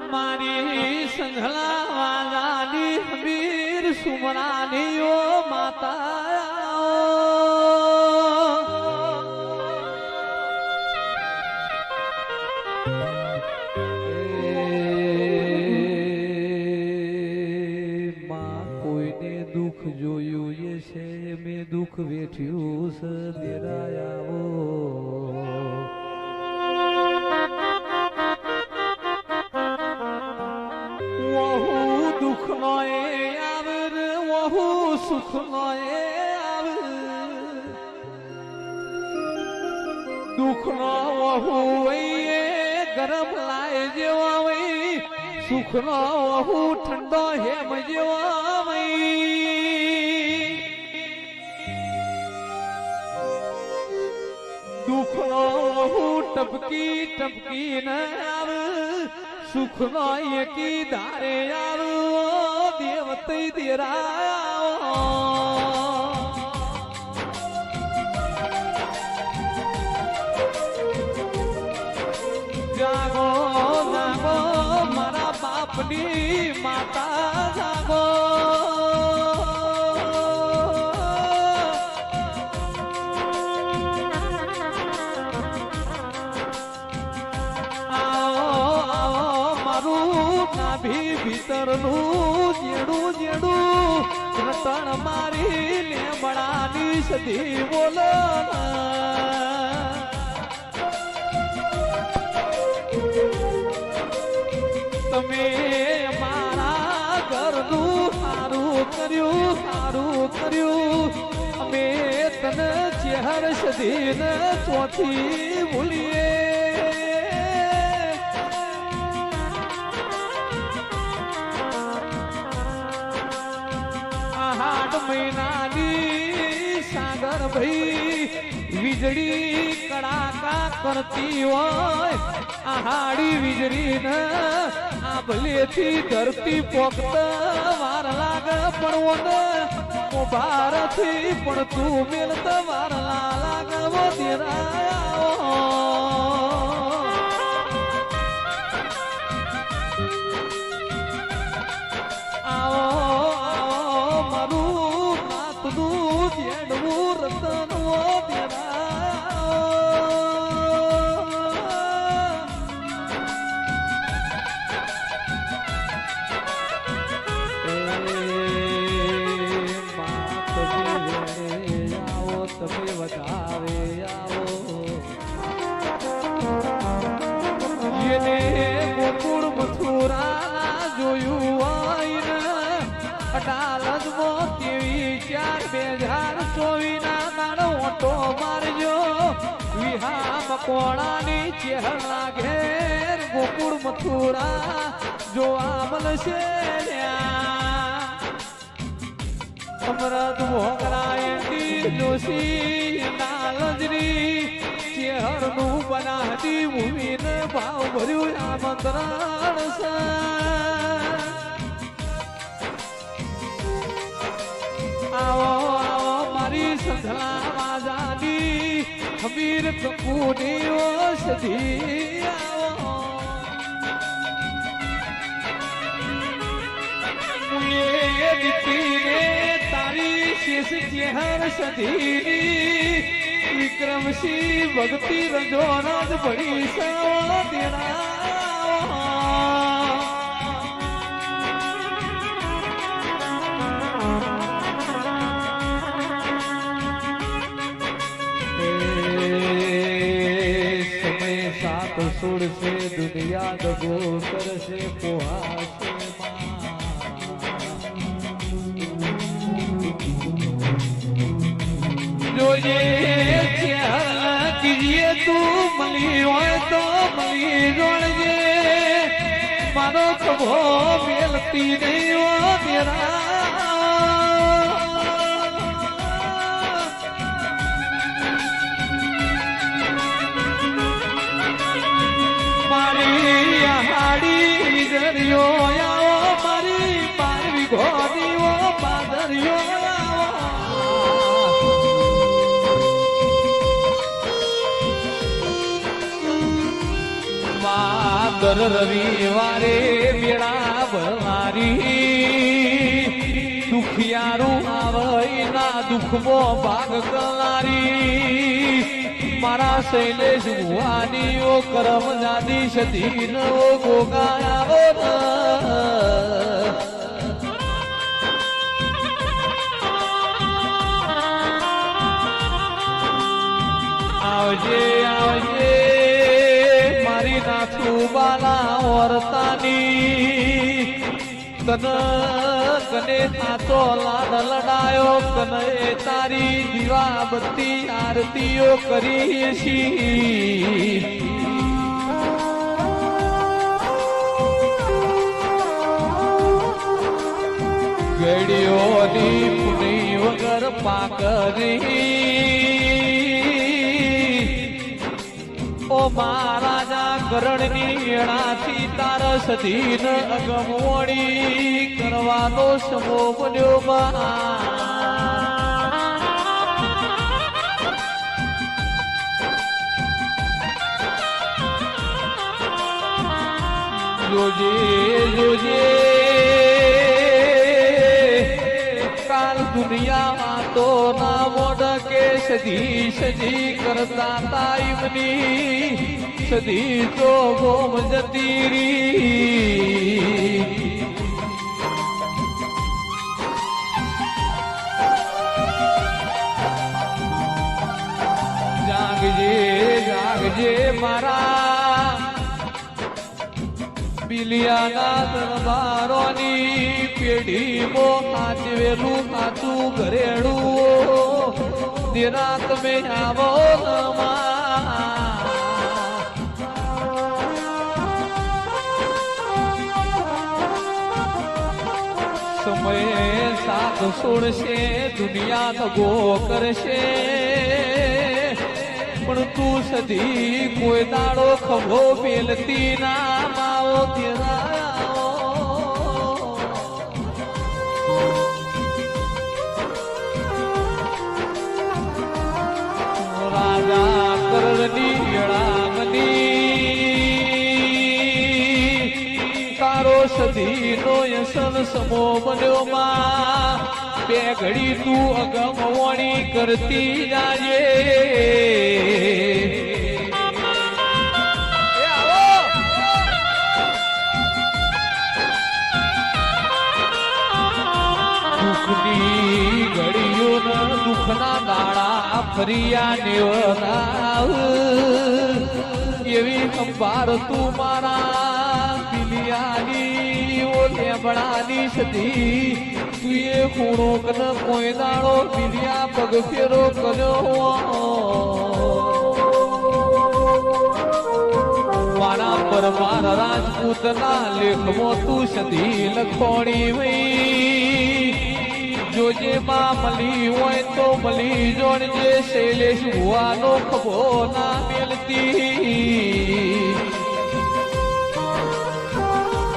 મારી સંઘલા વાલાની હમીર સુમરાની ઓ માતા કોઈને દુઃખ જોયું એ છે મેં દુઃખ વેઠ્યું છે દેરાયાઓ દુઃખ નો એ આવે વહુ સુખ નો એ આવે દુઃખ નો વહુ એ ગરમ લાય જેવા વઈ સુખ નો વહુ ઠંડો હેમ જેવા વઈ દુઃખ નો વહુ ટપકી ટપકી ન આવે સુખ નો એકી ધારે આવો દેવતઈ દેરાયો જાગો જાગો મારા બાપની માતા જાગો ભીતરનું જેડું જેડું રતણ મારી લેમડાની સધી બોલ તમે મારા ઘરનું સારું કર્યું અમે તને ચહેર સધીને ચોથી ભૂલીએ મહિનાની સાગર ભાઈ વીજળી કડાકા કરતી હોય આહાડી વીજળી ને આ ભલેથી ધરતી પોકત વાર લાગ પણ ભારથી પણ તું મેલત વાર લાગવો દેરાયો કોણાની ચહેરા ઘેર ગોકુળ મથુરા જોવા મળશે અમરત ભોગરા એન્ડી જોશી નાલજરી ચહેરનું બનાતી ભૂમિને ભાવ ભર્યું આમંત્રણ છે આવો આવો મારી સંધલા વાજાની હમીર કપૂની ઓષધી આવો મુએ દીકરીને તારી શેષ ચહેર સધીની વિક્રમસિંહ ભક્તિ રજોરાજ ભળી સવા તેરા છોડશે દુનિયા દગો કરશે પોહાશે જોજે કીજીએ તું મળી હોય તો મળી જોડજે મારો ખભો મેલતી નહીં હો તેરા મારી પારવી ઘોડીઓ પાદરીઓ દર રવિવારે મેળા ભરનારી દુખિયારું આવે ના દુઃખમો ભાગ કરનારી મારા શૈલેષ ભુવાની ઓ કરમ જાદી સતી નો ગોગાયા આવજે આવજે મારી નાથું બાલા વર્તાની તન કને થાતો લાડ લડાયો કને તારી દીવા બત્તી આરતીઓ કરી છી ગડીઓની પુની વગર પાકરી ઓ મહારાજા કરણની એણાથી તારા સધીન અગમવણી કરવાનો સમો બન્યો જોજે જોજે કાલ દુનિયામાં તો ના મોઢકે સધી સધી કરતા તાઈમની સધી તો ગોમ જતી રી જાગજે જાગજે મારા બિલિયાના દરબારોની પેઢી મો હાચવેલું સાચું ઘરેડું દેરા તમે આવો સમય સાથ છોડશે દુનિયા દગો કરશે પણ તું સધી કોઈ દાડો ખભો પેલતી ના માવો રાજા કરણની વેળામની તારો સધી નો યસન સમો બન્યો માં બે ઘડી તું અગમવણી કરતી જાજે દુઃખની ઘડીઓ દુઃખના દાડા ફરિયા નેવરાવ એવી સંભાર તું મારા બિલિયાની ઓ લેબડાની સધી તું એ ખૂણો કન કોઈ દાડો બિલિયા પગ ફેરો કર્યો મારા પરમાર રાજપૂતના લેખમાં તું સધી લખોણી વઈ જોજે માં મળી હોય તો મળી જોડજે શૈલેષ ભુવાનો ખભો ના મેલતી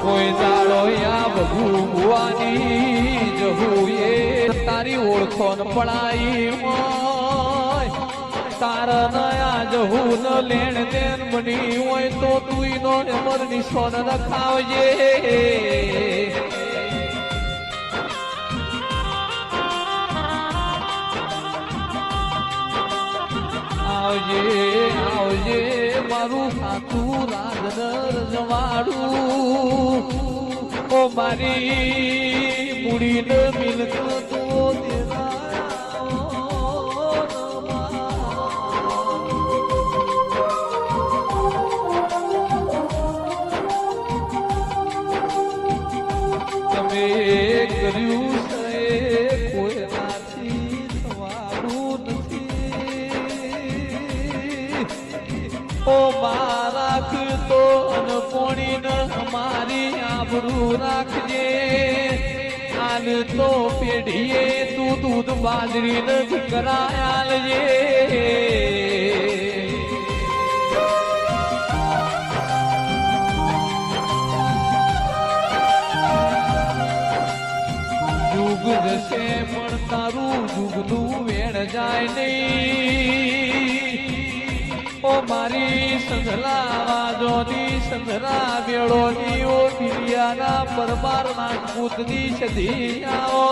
કોઈ દાડો યા બહુ ભુવાની જહું એ તારી ઓળખોન પડાઈ હોય તારા નયા જહું ન લેણ દેન બની હોય તો તું નો અમર નિશોન રખાવજે આવજે આવજે મારું સાચું રાજનર જવાડું ઓ મારી મૂડીને મિલકત તો તમે કર્યું છે કોઈ નાથી થવાનું ઓ મારાખ તો અનપોણી ન અમારી આબરૂ રાખજે આન તો પેઢીએ તું દૂધ બાજરી ન કરાયાલજે યુગ જશે પણ તારું યુગનું વેણ જાય નહીં ઓ મારી સંધલા વાજોની સંધલા બેળોની ઓ બિલિયાના પરમાર ના કૂદની સધી આવો